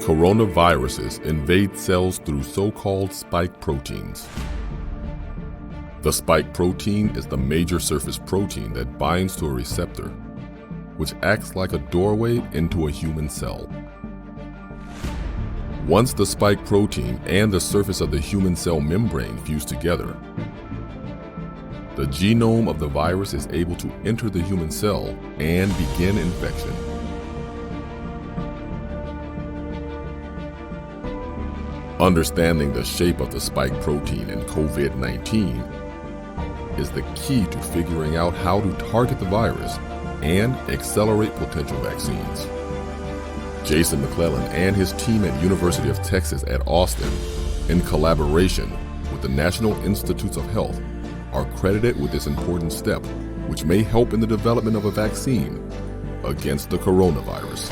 Coronaviruses invade cells through so-called spike proteins. The spike protein is the major surface protein that binds to a receptor, which acts like a doorway into a human cell. Once the spike protein and the surface of the human cell membrane fuse together, the genome of the virus is able to enter the human cell and begin infection. Understanding the shape of the spike protein in COVID-19 is the key to figuring out how to target the virus and accelerate potential vaccines. Jason McClellan and his team at University of Texas at Austin, in collaboration with the National Institutes of Health, are credited with this important step, which may help in the development of a vaccine against the coronavirus.